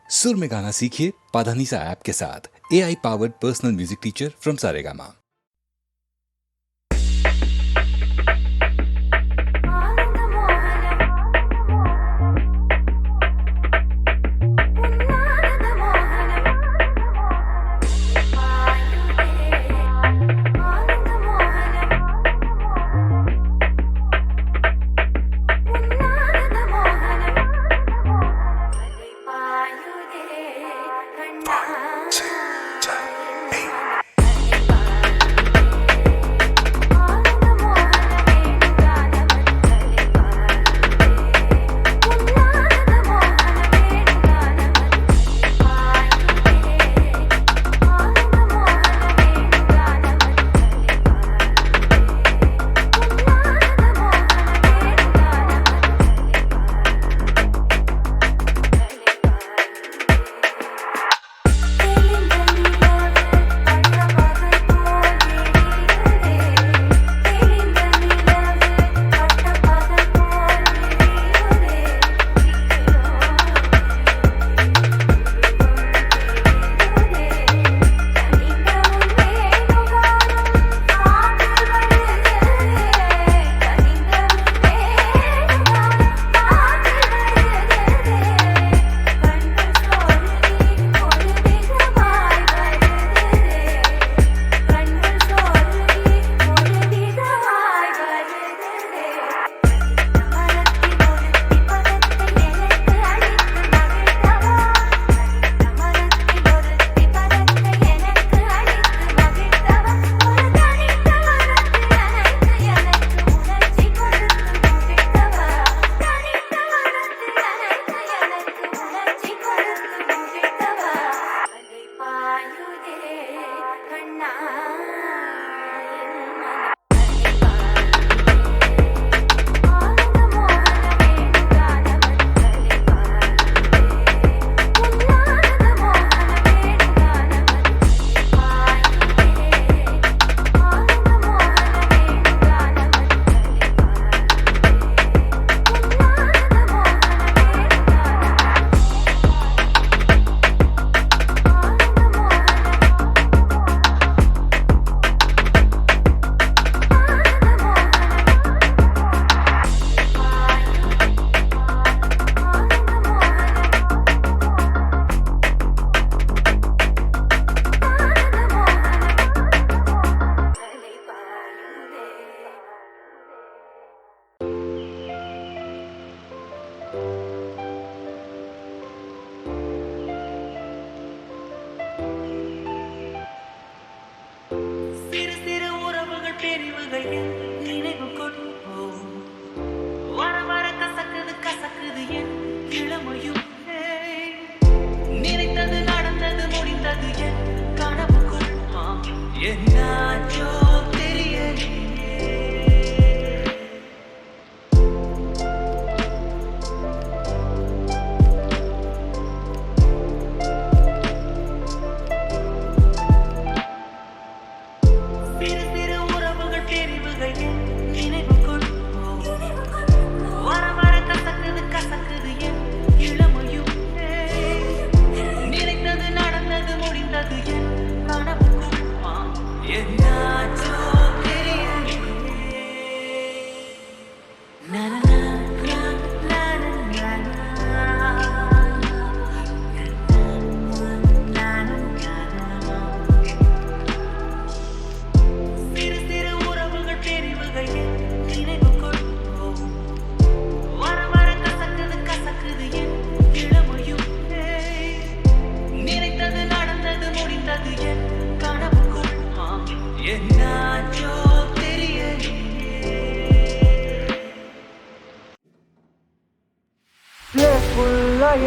सुर में गाना सीखिए पाधानीसा ऐप के साथ। AI powered personal music teacher from Saregama.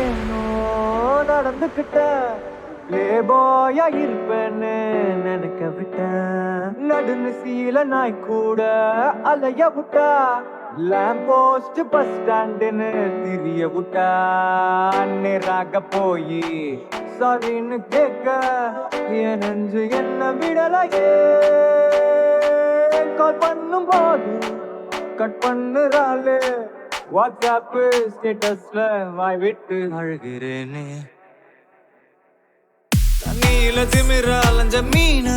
ஏனோ நடந்துக்கிட்ட லேபாயா இருப்பேன்னு நினைக்க விட்ட நடுன்னு சீல நாய் கூட அலைய விட்டா லேம்ப் போஸ்ட் பஸ் ஸ்டாண்டுன்னு திரிய விட்டா நேராக போய் சாரின்னு கேட்க என் நெஞ்சு என்ன விடலையே கால் பண்ணும் போது கட் பண்ணுறாளே வாட்ஸ்அப் ஸ்டேட்டஸ்ல வாய் விட்டு அழுகிறேனே தண்ணியில திமிர அலைஞ்ச மீன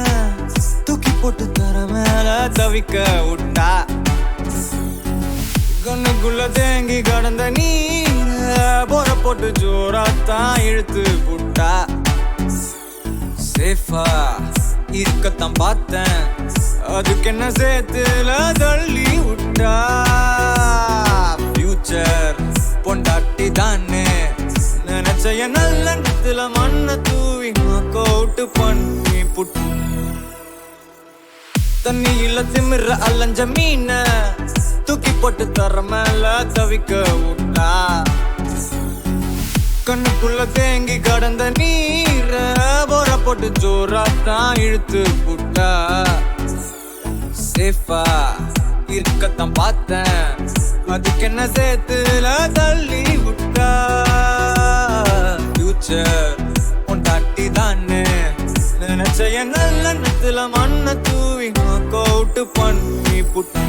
தூக்கி போட்டு தர மேல தவிக்க விட்டா கண்ணுக்குள்ள தேங்கி கடந்த நீர போற போட்டு ஜோராத்தான் இழுத்து புட்டா சேஃபா இருக்கத்தான் பார்த்தேன் அதுக்கு என்ன சேத்துல தள்ளி விட்டா ஃபியூச்சர் பொண்டாட்டி தானே நினைச்ச நல்ல நேரத்துல மண்ணை தூவி கவுட்டு பண்ணி புட்டு தண்ணியில திமிர அலைஞ்ச மீன தூக்கி போட்டு தர மேல தவிக்க விட்டா கண்ணுக்குள்ள தேங்கி கடந்த நீர போற போட்டு ஜோராத்தான் இழுத்து புட்டா சேஃபா இருக்கத்தான் பார்த்தேன் அதுக்கு என்ன சேத்துல தள்ளி விட்டா ஃபியூச்சர் பொண்டாட்டி தானே நினைச்ச நல்ல நேரத்துல மண்ணை தூவி கவுட்டு பண்ணி புட்டு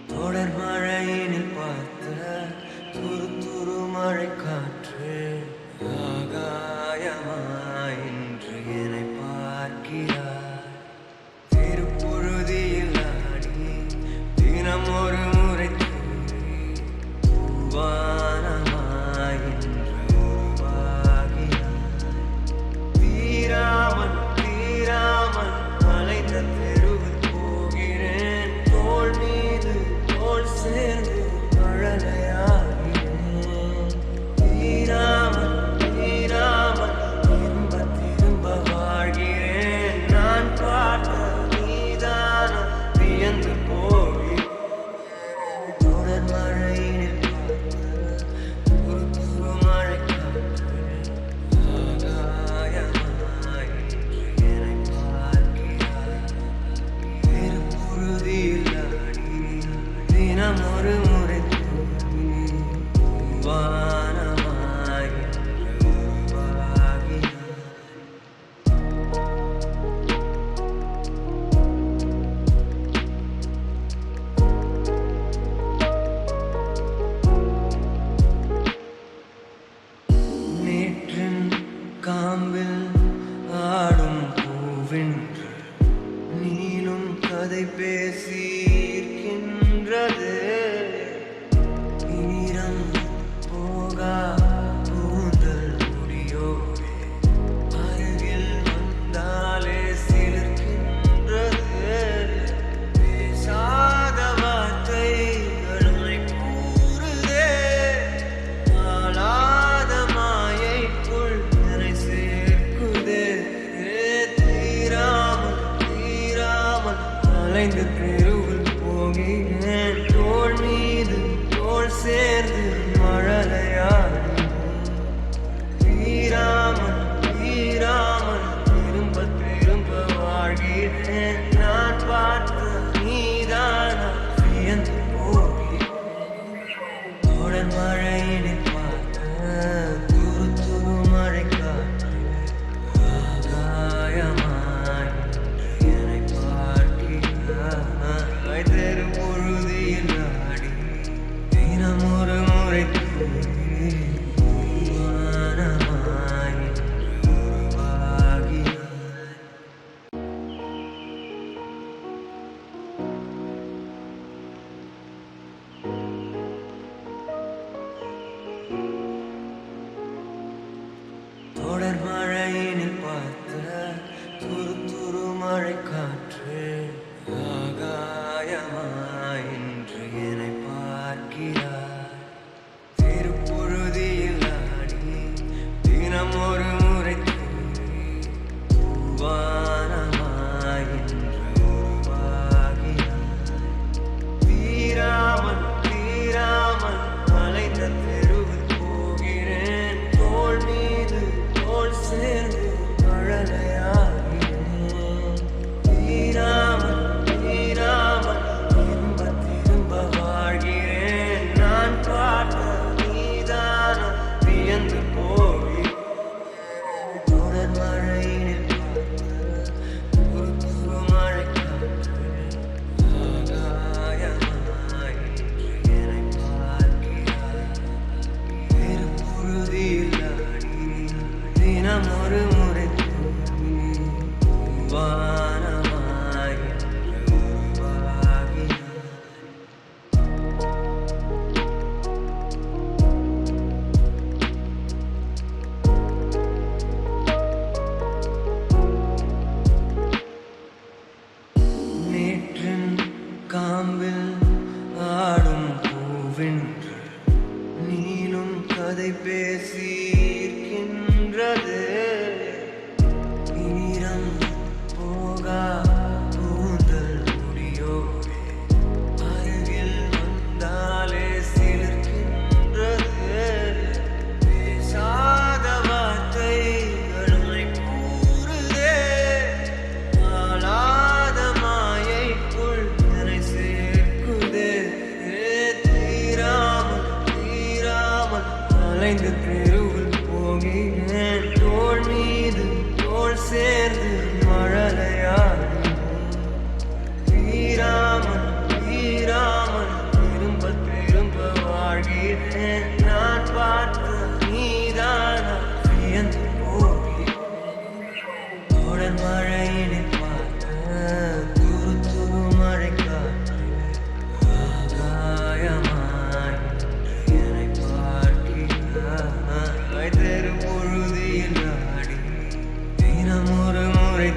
தொடர் மழையினில் பார்த்த துரு துரு மழை காற்று ஆகாயமாய் இன்று என்னை பார்க்கிறார் திருப்புழுதியில் ஆடி தினம் ஒரு முறை வானமாய் இன்று உருவாகினார் தீராமல் தீராமல் அலைந்த தெருவில் போகிறேன் தோள் மீது சேர்ந்து மழலையாகிறேன் தீராமல் தீராமல் திரும்ப திரும்ப வாழ்கிறேன் நான் பார்த்த நீதான வியந்து போகிறேன் தொடர் மழையினில் துரு துரு மழை காற்று ஆகாயமாய் இன்று என்னை பார்க்கிறார் திருப்புழுதியில் தினம் ஒரு முறை வானமாய் உருவாகினார் நேற்றின் காம்பில் ஆடும் பூவென்று நீளும் கதை பேசி இருக்கின்றது காம்பில் ஆடும் பூவென்று நீளும் கதை பேசியிருக்கின்றது ஈரம் போகா கூந்தல் முடியோடு அருகில் வந்தாலே சிலிர்க்கின்றது பேசாத வார்த்தைகளை கூறுதே ஆளாத மாயைக்குள் என்னை சேர்க்குதே தீராமல் அலைந்து தெருவில் போகிறேன் தோள் மீது தோள் சேர்ந்து மழலையாடும் தீராமல் திரும்ப திரும்ப வாழ்கிறேன் நான் பார்த்த நீதானா வியந்து போகிறேன் தொடர் மழையினை பார்த்த துரு துரு மழை காற்று ஆகாயமாய் என்னை பார்க்கிறாய் தெரு பொழுதில் ஆடி தினம் ஒரு முறை